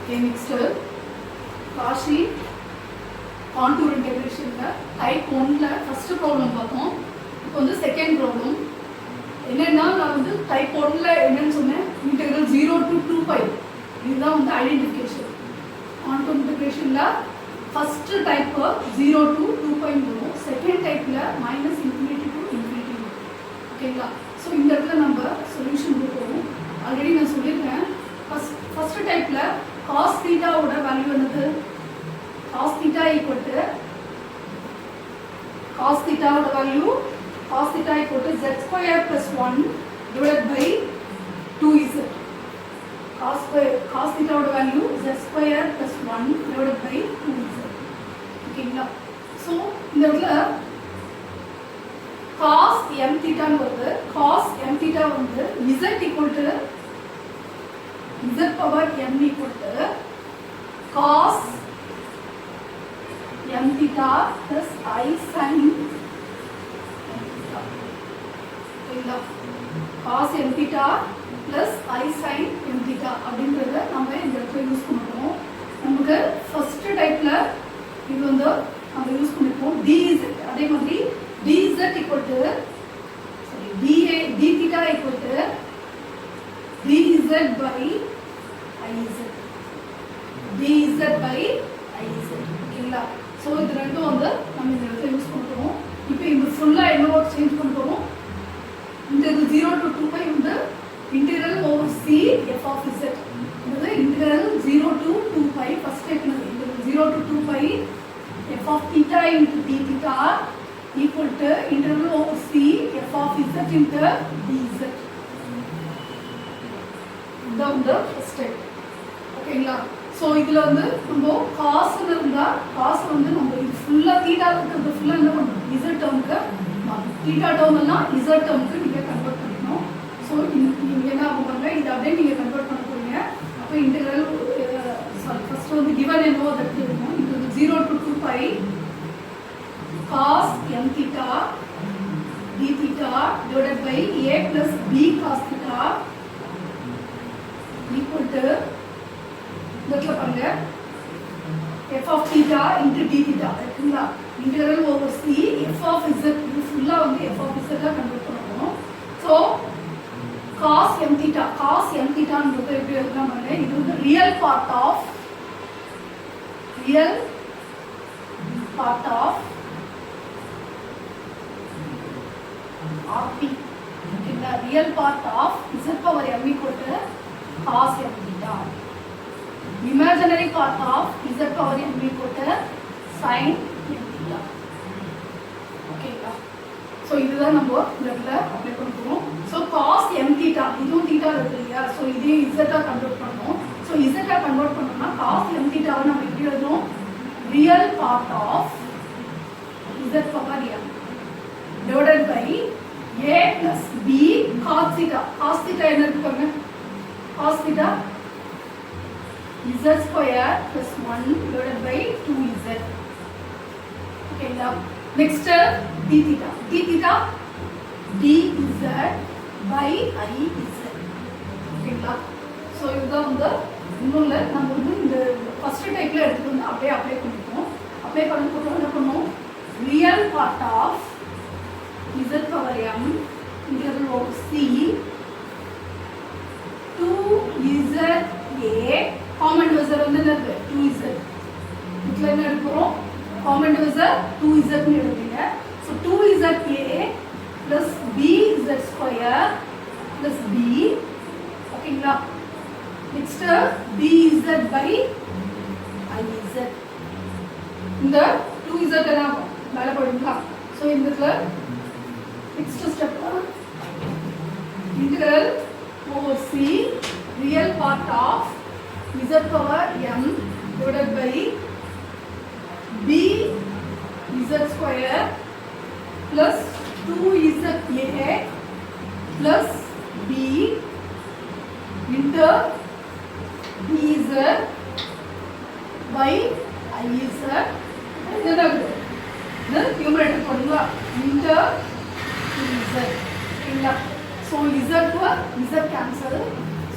Okay, next Cauchy contour integration type 1 first problem பார்த்தோம். இப்போ வந்து second problem என்னன்னா நான் வந்து type 1 ல என்னன்னு சொன்னேன் integral 0 to 2 pi இதுதான் வந்து ஐடென்டிஃபிகேஷன். contour integration ல first type 0 to 2 pi வரும், second type ல minus infinity to infinity. ஓகேங்களா? ஸோ இந்த இடத்துல நம்ம சொல்யூஷன் போவோம். ஆல்ரெடி நான் சொல்லியிருக்கேன் ஃபர்ஸ்ட் டைப்ல cos theta ஓட வேல்யூ என்னது? cos theta equal to cos theta ஓட value cos theta equal to z square plus 1 divided by 2z. cos theta ஓட value z square plus 1 divided by 2z. ஓகேங்களா? So இந்த இடத்துல cos m theta வருது. cos m theta வந்து z equal to z power m equal to cos m theta plus I sin m theta. ஓகேங்களா? cos m theta plus I sin m theta அப்படிங்கறத நம்ம இந்த இடத்துல use பண்ணுவோம். நமக்கு first டைப்ல இது வந்து நம்ம யூஸ் பண்ணிப்போம் dz. அதே மாதிரி dz equal to d theta equal to dz by iz. dz by iz. ஓகேங்களா? ஸோ இது ரெண்டும் வந்து நம்ம இந்த இடத்துல யூஸ் பண்ணுறோம். இப்போ இந்த ஃபுல்லாக என்னவோ சேஞ்ச் பண்ணுறோம். இன்டெக்ரல் 0 to 2 pi வந்து integral over c f of z. இது integral 0 to 2 pi first step integral 0 to 2 pi f of theta into d theta equal to integral over c f of z into dz. இதுதான் வந்து first step. ஓகேங்களா? So இதில் வந்து நம்ம காசுன்னு இருந்தால் காசு வந்து நம்ம இது ஃபுல்லாக தீட்டா இருக்கிறது ஃபுல்லாக என்ன பண்ணணும்? இசட் டேர்முக்கு தீட்டா டேர்ம்னா இசட் டேர்முக்கு நீங்கள் கன்வெர்ட் பண்ணிக்கணும். ஸோ நீங்கள் என்ன பண்ணுவாங்க இதை அப்படியே நீங்கள் கன்வெர்ட் பண்ண போறீங்க. அப்போ இன்டெக்ரல் சாரி ஃபர்ஸ்ட் வந்து கிவன் என்னவோ அதற்கு இருக்கும். இது 0 to 2 pi cos m theta d theta divided by a plus b cos theta equal to இதெல்லாம் பாருங்க f of theta into d theta இருக்குங்களா? integral over c f of z இது ஃபுல்லா வந்து f of z ஆ convert பண்ணனும். So cos m theta ன்றது எப்படி எழுதலாம் பாருங்க. இது வந்து ரியல் பார்ட் ஆஃப் RP. ஓகேங்களா? Real part of z power m equal to cos m theta. Imaginary part of z power m equal to sin m theta. ஓகேங்களா? So இதுதான் நம்ம இந்த இடத்துல அப்ளை பண்ணுறோம். ஸோ cos m theta இதுவும் theta இருக்கு இல்லையா? ஸோ இதையும் z-ஆ கன்வெர்ட் பண்ணணும். ஸோ z-ஆ கன்வெர்ட் பண்ணோம்னா cos m theta-வை நம்ம எப்படி எழுதணும்? Real part of z power m divided by a plus b cos theta. cos theta என்ன இருக்கு பாருங்க? cos theta z square plus 1 divided by 2z. ஓகேங்களா? Next d theta dz by iz. ஓகேங்களா? So இதுதான் வந்து இன்னொன்று நம்ம வந்து இந்த ஃபர்ஸ்ட் டைப்ல எடுத்துட்டு வந்து அப்படியே அப்ளை பண்ணிப்போம். அப்ளை பண்ணி என்ன பண்ணுவோம்? Real part of z power m integral over c 2z a common divisor வந்து என்னது? 2z. இதுல என்ன எடுக்கிறோம்? common divisor 2z ன்னு எடுப்பீங்க. so 2z a plus bz square plus b. ஓகேங்களா? next bz by iz. இந்த 2z என்ன மேல போடுங்களா? so இந்த இடத்துல next step integral over c real part of z power m divided by b z square plus 2z a plus b into dz by iz. என்னது? இது numerator போடுங்களா? into dz. ஓகேங்களா? so z to z cancel.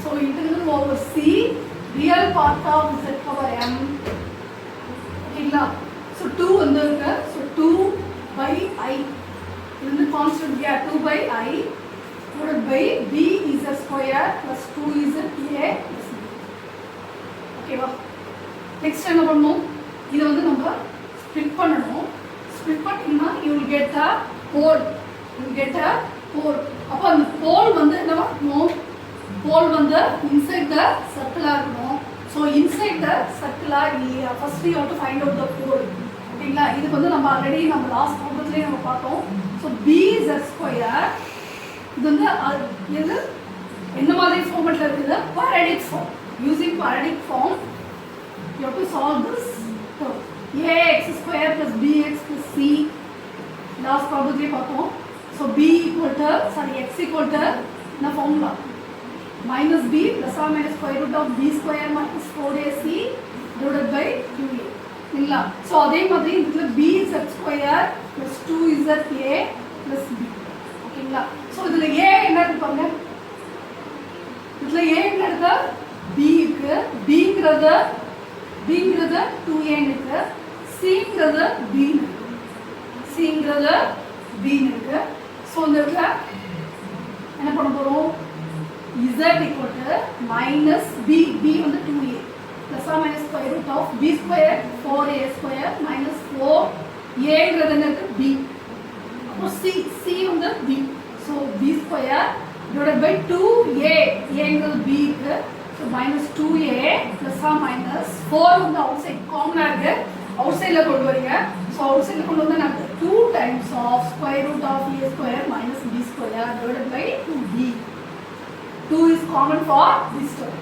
so integral over c real part of z power m. ஓகேங்களா? So 2 வந்து இருக்கு. So 2 by I இது வந்து constant இல்லையா? 2 by I divided by b z square plus 2z a plus b. ஓகேவா? Next என்ன பண்ணணும்? இதை வந்து நம்ம ஸ்ப்ளிட் பண்ணணும். ஸ்ப்ளிட் பண்ணிங்கன்னா you will get a pole. You will get a pole. அப்போ அந்த pole வந்து என்ன பண்ணணும்? pole வந்து inside the circular இருக்கணும். So inside the circular first we have to find out the pole. ஓகேங்களா? இதுக்கு வந்து நம்ம ஆல்ரெடி நம்ம லாஸ்ட் ப்ராப்ளம்லயே நம்ம பார்த்தோம். ஸோ bz ஸ்கொயர் இது வந்து எது என்ன மாதிரி ஃபார்மேட்ல இருக்குது? quadratic form. Using quadratic form you have to solve this term. ax square plus bx plus c last ப்ராப்ளம்லயே பார்த்தோம். So b equal to x equal to என்ன formula? minus b plus or minus square root of b square minus 4ac divided by 2a. இல்லைங்களா? So அதே மாதிரி இதுல bz square plus 2za plus b. ஓகேங்களா? So இதுல a என்ன இருக்கு பாருங்க. இதுல a என்ன இருக்கு? b இருக்கு. bங்கிறது 2a இருக்கு. cங்கிறது b இருக்கு. cங்கிறது b இருக்கு. ஸோ இந்த இடத்துல என்ன பண்ண போறோம்? z equal to minus b வந்து 2a plus or minus square root of b square 4a square minus 4a ங்கிறது என்ன இருக்கு? b. அப்போ c வந்து b. so b square divided by 2a ங்கிறது b இருக்கு. so minus 2a plus or minus 4 வந்து out side காமனா இருக்கு. அவுட் சைடுல கொண்டு வரீங்க. so அவுட் சைடுல கொண்டு வந்தா நமக்கு 2 times of square root of a square minus b square divided by 2b. 2 is common for this term.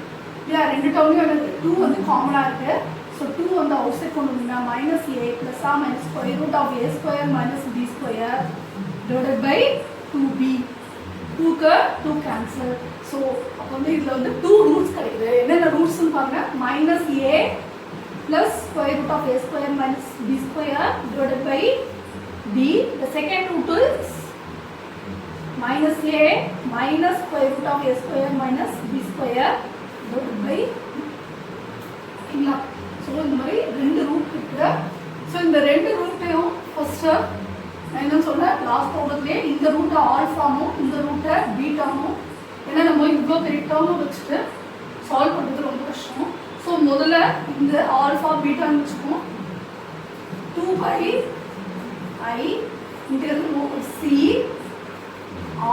Yeah, ரெண்டு டேர்ம்லயும் வந்து 2 வந்து காமனா இருக்கு. so 2 வந்து அவுட் சைடு கொண்டு வந்தா minus a plus or minus square root of a square minus b square divided by 2b. 2 க்கு 2 cancel. so அப்ப வந்து இதுல வந்து 2 ரூட்ஸ் கிடைக்குது. என்னென்ன ரூட்ஸ்னு பாருங்க. minus a plus square root of a square minus b square divided by b. The second root is minus a minus square root of a square minus b square divided by இல்ல. So இந்த மாதிரி ரெண்டு root இருக்கு. So இந்த ரெண்டு ரூட்டையும் first நான் என்ன சொல்றேன்? லாஸ்ட் ப்ராப்ளம்லேயே இந்த ரூட்டை ஆல்ஃபாமும் இந்த ரூட்டை பீட்டாமும் ஏன்னா நம்ம இவ்வளோ பெரிய டேர்மும் வச்சுட்டு சால்வ் பண்ணுறது ரொம்ப கஷ்டம். ஸோ முதல்ல இந்த ஆல்ஃபா பீட்டான்னு வச்சுக்கோம். 2 by I interval c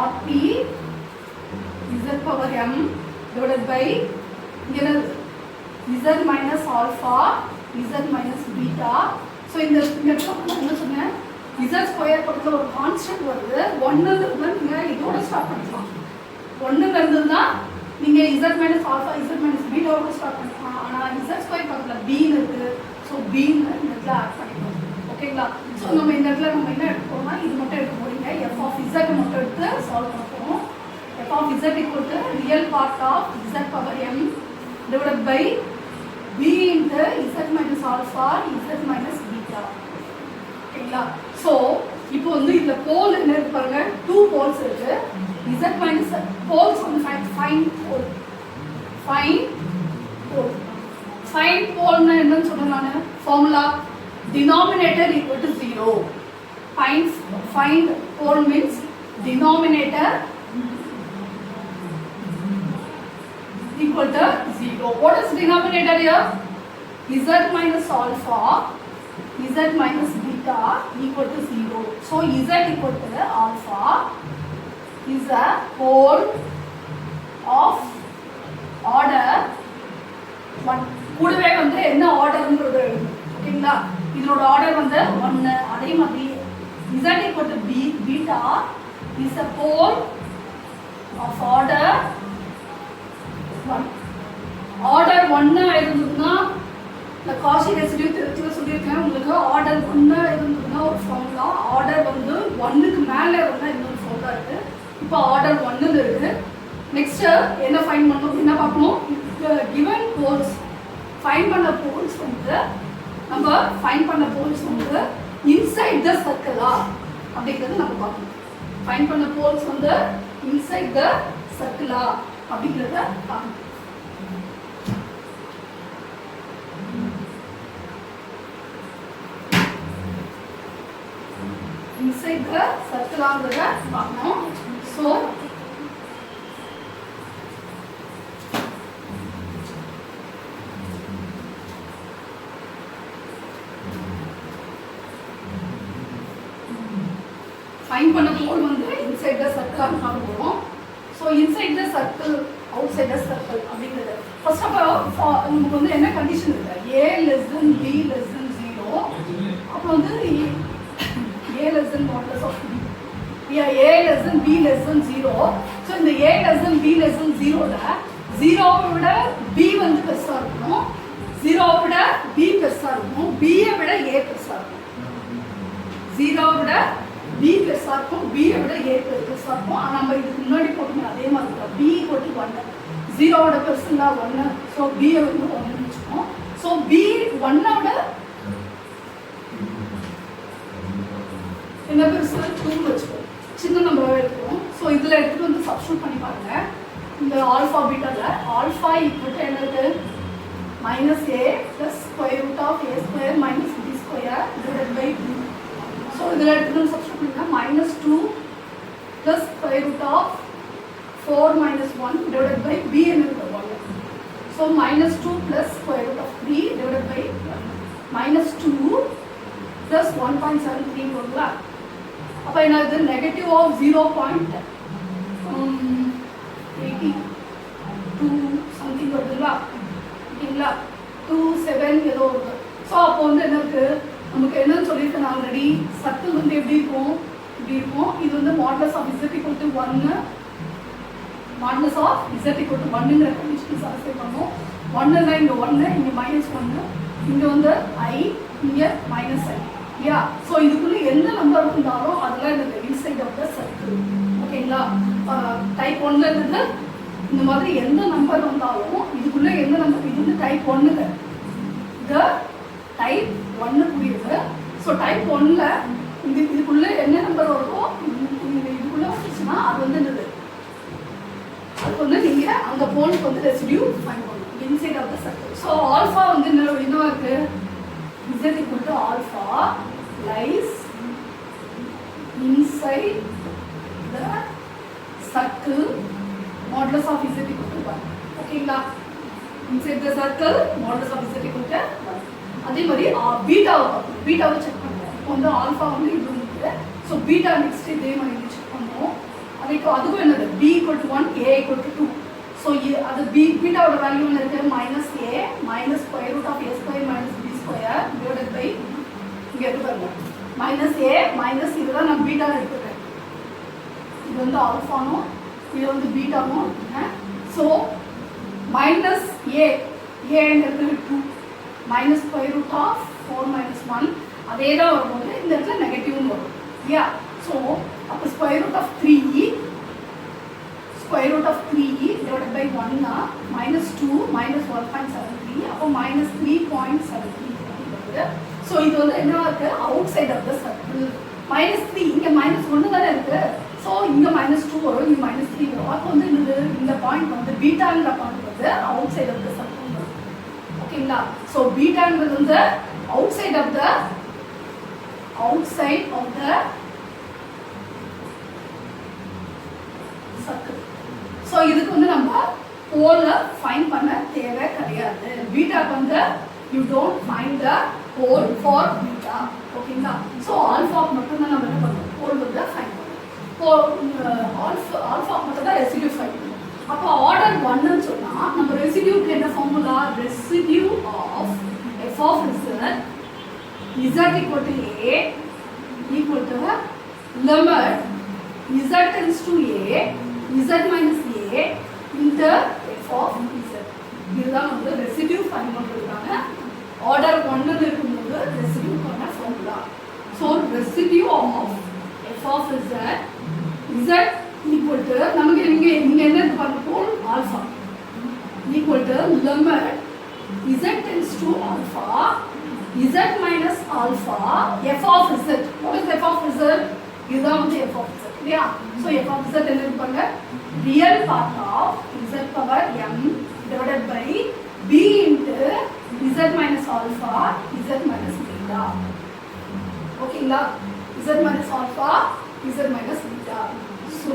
RP z power m divided by z minus alpha z minus beta. so இந்த என்ன சொன்னேன்? z ஸ்கொயர் பக்கத்துல ஒரு கான்ஸ்டன்ட் வருது. 1 இருந்தா நீங்க இதோட ஸ்டார்ட் பண்ணலாம். 1 இருந்ததுன்னா நீங்க z minus alpha z minus beta ஓட ஸ்டார்ட் பண்ணலாம். ஆனா z ஸ்கொயர் பக்கத்துல b இருக்கு. so b ன்னு இந்த இடத்துல ஆட் பண்ணிக்கணும். ஓகேங்களா? ஸோ நம்ம இந்த இடத்துல நம்ம என்ன எடுக்க போறோம்னா இது மட்டும் எடுக்க போறீங்க. f of z மட்டும் எடுத்து சால்வ் பண்ண போறோம். f of z equal to real part of z power m divided by b into z minus alpha z minus beta. ஓகேங்களா? ஸோ இப்போ வந்து இந்த போல் என்ன இருக்கு பாருங்க. 2 போல்ஸ் இருக்கு. z minus போல்ஸ் வந்து ஃபைன் போல். ஃபைன் போல்னா என்னன்னு சொல்றேன் நான்? Formula denominator equal to 0. Find pole means denominator equal to 0. What is denominator here? Z minus alpha z minus beta equal to 0. So z equal to alpha is a pole of order 1. கூடவே வந்து என்ன ஆர்டர்ங்கிறது எழுதணும். ஓகேங்களா? இதோட order வந்து 1. அதே மாதிரி z equal to beta is a pole of order 1. Order 1 இருந்ததுன்னா இந்த காஷி ரெசிடியூ திருச்சில சொல்லியிருக்கேன் உங்களுக்கு. ஆர்டர் 1 இருந்ததுன்னா ஒரு ஃபார்முலா. ஆர்டர் வந்து 1க்கு மேலே இருந்தால் இன்னொரு ஃபார்முலா இருக்கு. இப்போ ஆர்டர் 1ல இருக்கு. நெக்ஸ்ட் என்ன ஃபைண்ட் பண்ணணும்? என்ன பார்க்கணும்? கிவன் போல்ஸ் ஃபைண்ட் பண்ண போல்ஸ் வந்து நம்ம ஃபைண்ட் பண்ண போல்ஸ் வந்து இன்சைட் த சர்க்கிளா அப்படிங்கிறது நம்ம பார்க்கணும். ஃபைண்ட் பண்ண போல்ஸ் வந்து இன்சைட் த சர்க்கிளா அப்படிங்கிறத பார்க்கணும். inside the circle ஆகுறத பார்க்கணும். So find பண்ண கோல் வந்து inside the circle ஆக பார்க்க போறோம். So inside the circle, outside the circle அப்படிங்கிறது ஃபர்ஸ்ட் ஆஃப் ஆல் நமக்கு வந்து என்ன கண்டிஷன் இருக்கு, a less than b less than 0, அப்போ வந்து a less than modulus of b, a less than b less than 0. So இந்த a less than b less than 0ல 0வை விட b வந்து பெருசா இருக்கணும், 0வை விட b பெருசா இருக்கணும், b-ஐ விட a பெருசா இருக்கணும். 0வை விட b பெருசா இருக்கும், b-ஐ விட a பெருசா இருக்கும். ஆனால் நம்ம இதுக்கு முன்னாடி போட்டோமே அதே மாதிரி தான், b = 1, 0வோட பெருசுனா 1, ஸோ b-ஐ வந்து 1 வச்சுக்கோம். ஸோ b 1-ஓட என்ன பெருசு 2 வச்சுக்கோம், சின்ன நம்பராகவே இருக்கும். ஸோ இதில் எடுத்துகிட்டு வந்து சப்ஸ்டியூட் பண்ணி பாருங்க. இந்த ஆல்ஃபா பீட்டாவில் ஆல்ஃபா ஈக்குவல் டு என்ன இருக்கு, -a + √a² - b² / 2. ஸோ இதில் எடுத்துகிட்டு சப்ஸ்டியூட் பண்ணிங்கன்னா -2 + √4 - 1 / b என்ன இருக்கு 1. ஸோ -2 + √3 / 1 -2 + 1.73 வருங்களா. அப்போ என்னது நெகட்டிவ் ஆஃப் 0.82 சம்திங் வருதுங்களா, ஓகேங்களா, 27 ஏதோ வருது. ஸோ அப்போ வந்து என்ன இருக்கு, நமக்கு என்னன்னு சொல்லியிருக்கேன் ஆல்ரெடி, சர்க்கிள் வந்து எப்படி இருக்கும், இப்படி இருக்கும். இது வந்து modulus of z = 1, modulus of z = 1ங்கிற கண்டிஷன் சாட்டிஸ்ஃபை பண்ணும். 1னா இங்கே 1, இங்கே -1, இங்கே வந்து i, இங்கே -i இல்லையா. ஸோ இதுக்குள்ளே எந்த நம்பர் இருந்தாலும் அதெல்லாம் இந்த இன்சைட் ஆஃப் த சர்க்கிள், ஓகேங்களா. டைப் 1ல இருந்து இந்த மாதிரி எந்த நம்பர் வந்தாலும் இதுக்குள்ளே எந்த நம்பர், இது வந்து டைப் 1ங்க, இந்த டைப் 1 புரியுது. ஸோ டைப் 1ல இதுக்குள்ளே என்ன நம்பர் வருதோ இதுக்குள்ளே வந்துச்சுன்னா அது வந்து என்னது, அதுக்கு வந்து நீங்கள் அந்த போலுக்கு வந்து ரெசிடியூ ஃபைண்ட் பண்ணணும் inside of the circle. So alpha வந்து என்னவா இருக்கு, z = alpha lies inside the circle modulus of z = 1. ஓகேங்களா, inside the circle modulus of z = 1. அதே மாதிரி பீட்டாவை பார்க்கணும், பீட்டாவை செக் பண்ணுவோம். இப்போ வந்து ஆல்ஃபா வந்து இது இருக்குது, ஸோ பீட்டா நெக்ஸ்ட் இதே மாதிரி செக் பண்ணுவோம். அதுக்கும் என்னது b = 1 a = 2. ஸோ அது பீட்டாவோட வேல்யூ என்ன இருக்குது, -a - √a² - b² / இங்கே இருக்கு பாருங்க, -a - இதுதான் நான் பீட்டாவை எடுத்துக்கிறேன், இது வந்து ஆல்ஃபானும் இது வந்து பீட்டாவும். ஸோ -a -2 -√4 - 1 அதே தான் வரும்போது இந்த இடத்துல நெகட்டிவ்னு வரும் இல்லையா. ஸோ அப்போ √3 / 1 -2 - 1.73, அப்போ -3.73 வருது. ஸோ இது வந்து என்ன இருக்கு, outside of the circle. -3 இங்கே -1 தானே இருக்கு, ஸோ இங்கே -2 வரும், இங்கே -3 வரும். அப்போ வந்து இந்த பாயிண்ட் வந்து பீட்டாங்கிற பாயிண்ட் வந்து outside of the circle வரும், ஓகேங்களா. ஸோ பீட்டாங்கிறது வந்து outside of the circle. So இதுக்கு வந்து நம்ம போல ஃபைண்ட் பண்ண தேவை கிடையாது. பீட்டாக்கு வந்து you don't find the pole for beta, ஓகேங்களா. ஸோ ஆல்ஃபாக்கு மட்டும்தான் நம்ம என்ன பண்ணுவோம், போல் வந்து ஃபைண்ட் பண்ணுவோம். ஆல்ஃபாக்கு மட்டும் தான் ரெசிடியூ ஃபைண்ட் பண்ணுவோம். அப்போ ஆர்டர் 1ன்னு சொன்னால் நம்ம ரெசிடியூக்கு என்ன formula, residue of f of z = a equal to limit z tends to a z minus a into f of z. இதுதான் வந்து ரெசிடியூ ஃபைண்ட் பண்ணுறதுக்கான ஆர்டர் 1ல இருக்கும்போது ரெசிடியூக்கான formula. So residue of f of z equal to நமக்கு இங்கே என்ன இருக்கு பாருங்க, போல் alpha equal to limit z tends to alpha z minus alpha f of z. What is f of z? இதுதான் வந்து f of z இல்லையா. So f of z என்ன இருப்பாங்க, real part of z power m divided by b into z minus alpha z minus beta. ஓகேங்களா, z minus alpha, z minus beta. So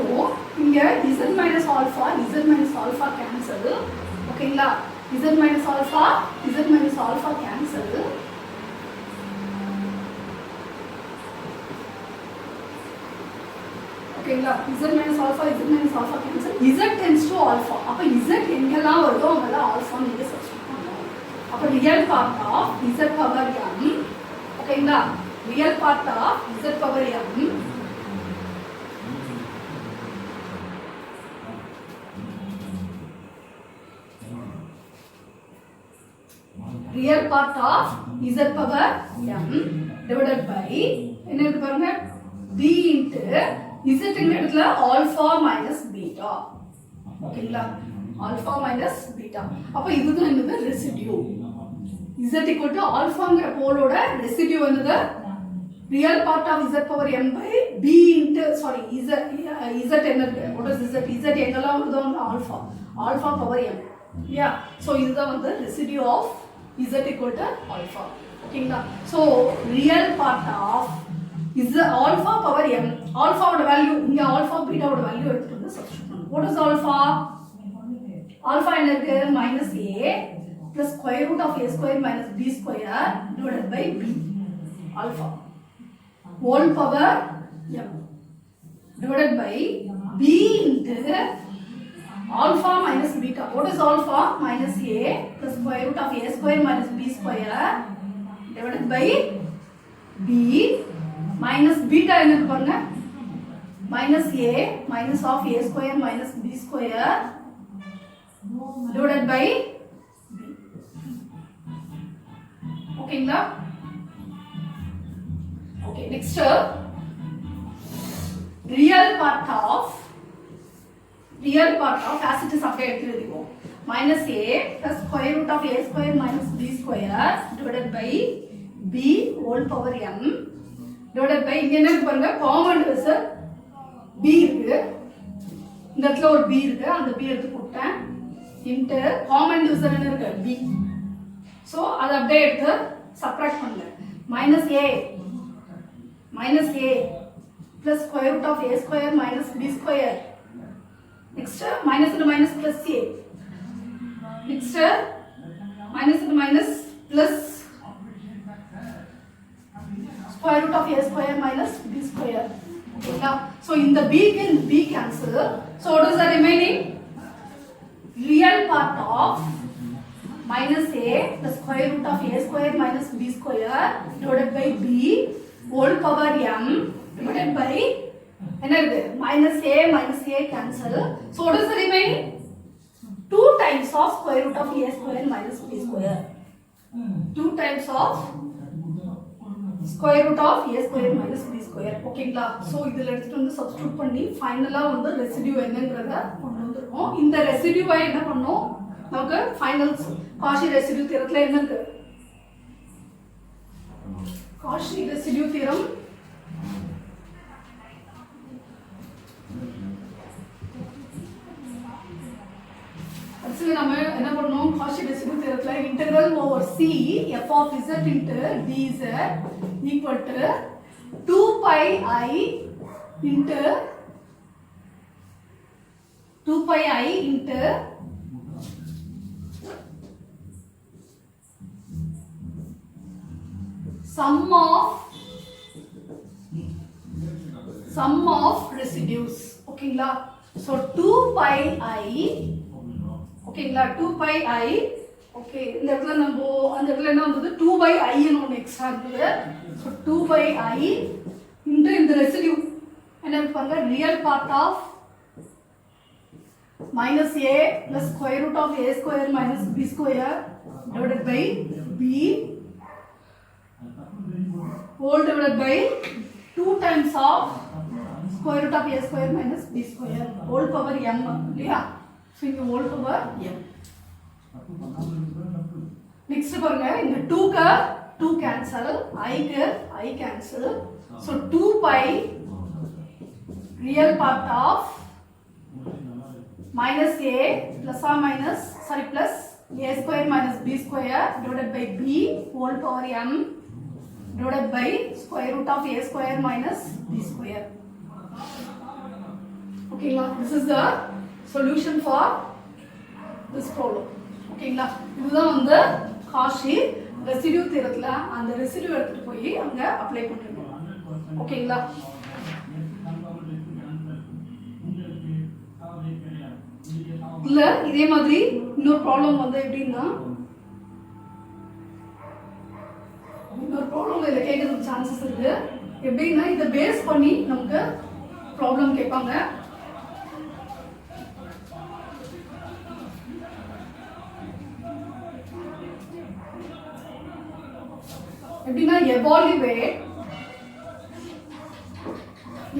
here z minus alpha cancel. Okay la, z minus alpha cancel. Okay la, z minus alpha cancel. Z tends to alpha. அப்ப z எங்கெல்லாம் வருதோ அங்கெல்லாம் alpha நீங்க substitute பண்ணணும். அப்ப real part of z power m. ஓகேங்களா, real part of z power m real part of z power m divided by என்ன இருக்கு பாருங்க, b into z எங்க இடத்துல alpha minus beta. ஓகேங்களா, alpha minus beta. அப்ப இதுதான் என்னது ரெசிடியூ. z equal to alphaங்கிற போலோட ரெசிடியூ என்னது real part of z power m by b into sorry z என்னது what is z எங்கெல்லாம் வருதோ alpha power m. yeah, so இதுதான் வந்து residue of z equal to alpha. ஓகேங்களா, so real part of is alpha power m. alpha ஓட value இங்க alpha beta ஓட value எடுத்துட்டு வந்து சப்ஸ்டிட்யூட் பண்ணனும். what is alpha என்ன இருக்கு minus a plus square root of a square minus b square divided by b alpha whole power m divided by b into alpha minus beta. what is alpha? minus a plus square root of a square minus b square divided by b minus beta என்ன பாருங்க, minus a minus of a square minus b square divided by b. ஓகேங்களா, okay, next real part of as it is அப்படியே எடுத்துருவோம். minus a plus square root of a square minus b square divided by b whole power m divided by இங்க என்ன பாருங்க, common result b இருக்கு, இந்த இடத்துல ஒரு b இருக்கு, அந்த b எடுத்து போட்டேன் into காமன் ரிசல்ட் என்ன இருக்கு b. சோ அத அப்படியே எடுத்து சப்ட்ராக்ட் பண்ணுங்க. minus a plus square root of a square minus b square. next minus into minus plus a. next minus into minus plus square root of a square minus b square. Okay, now so in the b can b cancel. So what is the remaining? real part of minus a plus square root of a square minus b square divided by b whole power m divided by என்ன இருக்கு minus a cancel. So what is the remaining? 2 times of square root of a square minus b square. 2 times of square root of a square minus b square. ஓகேங்களா, so இதுல எடுத்துட்டு வந்து substitute பண்ணி ஃபைனலா வந்து residue என்னங்கறத கொண்டு வந்துருவோம். இந்த ரெசிடியூவை என்ன பண்ணோம், நமக்கு ஃபைனல் காஷி ரெசிடியூ தியரத்துல என்ன இருக்கு, காஷி ரெசிடியூ தியரம் actually நம்ம என்ன பண்ணோம், காஷி ரெசிடியூ தியரத்துல integral over c f of z into dz equal to 2 pi i into sum of residues. ஓகேங்களா, so 2 pi i ஓகேங்களா, 2 pi i. ஓகே, இந்த இடத்துல நம்ம அந்த இடத்துல என்ன வந்தது 2 by i ன்னு ஒன்று எக்ஸ்ட்ரா இருந்தது. ஸோ 2 by i இன்டு இந்த ரெசிடியூ என்ன பாருங்க, real part of minus a plus square root of a square minus b square divided by b whole divided by 2 times of square root of a square minus b square whole power m இல்லையா. So இங்கே whole power m. next பாருங்க, இந்த 2 க்கு 2 cancel, I க்கு I cancel. so 2 pi real part of minus a plus or minus plus a square minus b square divided by b whole power m divided by square root of a square minus b square. Okay, this is the solution for this problem. Okay, இதுதான் வந்து Cauchy residue தியரத்துல அந்த residue எடுத்துட்டு போய் அங்க apply பண்ணிருக்கோம். ஓகேங்களா? இல்ல இதே மாதிரி இன்னொரு ப்ராப்ளம் வந்து எப்படின்னா இன்னொரு ப்ராப்ளம் இதில் கேட்கறதுக்கு சான்சஸ் இருக்கு. எப்படின்னா இதை பேஸ் பண்ணி நமக்கு ப்ராப்ளம் கேட்பாங்க. எப்படின்னா evaluate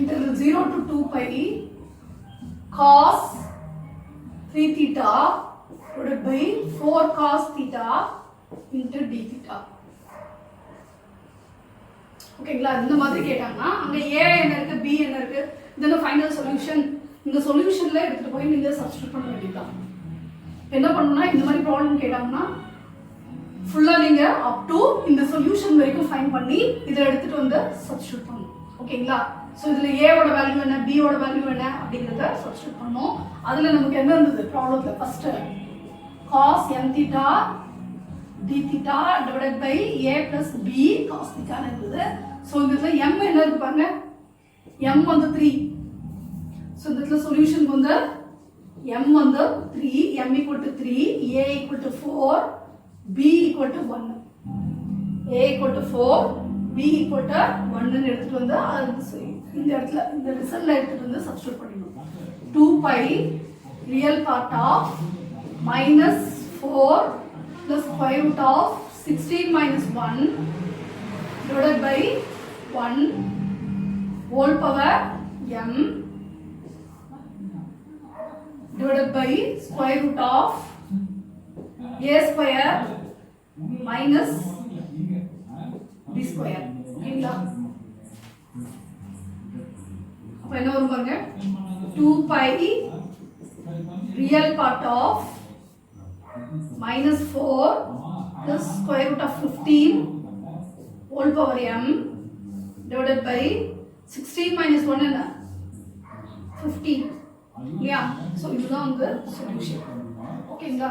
interval 0 to 2 pi cos 3 theta divided by 4 cos theta into d theta. ஓகேங்களா? இந்த மாதிரி கேட்டாங்கன்னா அங்க a என்ன இருக்கு b என்ன இருக்கு இதெல்லாம் ஃபைனல் சொல்யூஷன். இந்த சொல்யூஷன்ல எடுத்துட்டு போய் நீங்க சப்ஸ்டிட்யூட் பண்ண வேண்டியதுதான். என்ன பண்ணணும்னா இந்த மாதிரி ப்ராப்ளம் கேட்டாங்கன்னா ஃபுல்லா நீங்க அப் டு இந்த சொல்யூஷன் வரைக்கும் ஃபைண்ட் பண்ணி இத எடுத்துட்டு வந்து சப்ஸ்டிட்யூட் பண்ணனும். ஓகேங்களா? சோ இதுல a ஓட வேல்யூ என்ன b ஓட வேல்யூ என்ன அப்படிங்கறத சப்ஸ்டிட்யூட் பண்ணனும். அதுல நமக்கு என்ன இருந்தது ப்ராப்ளம்ல first cos m theta d theta divided by a plus b cos theta இருந்தது. சோ இதுல m என்ன இருக்கு பாருங்க. m வந்து 3. சோ இதுல சொல்யூஷன் வந்து m வந்து 3, m equal to 3, a equal to 4, b equal to 1. a equal to 4, b equal to 1 ன்னு எடுத்துட்டு வந்து இந்த இடத்துல இந்த ரிசல்ட்ல எடுத்துட்டு வந்து சப்ஸ்டிட்யூட் பண்ணிடணும். 2 pi real part of minus 4 plus square root of 16 minus 1 divided by 1 whole power m divided by square root of a square minus b square. ஓகேங்களா? அப்ப என்ன வரும் பாருங்க 2 pi real part of minus 4 plus square root of 15 whole power m divided by 16 minus 1 என்ன 15. இல்லையா? So இதுதான் வந்து solution. ஓகேங்களா?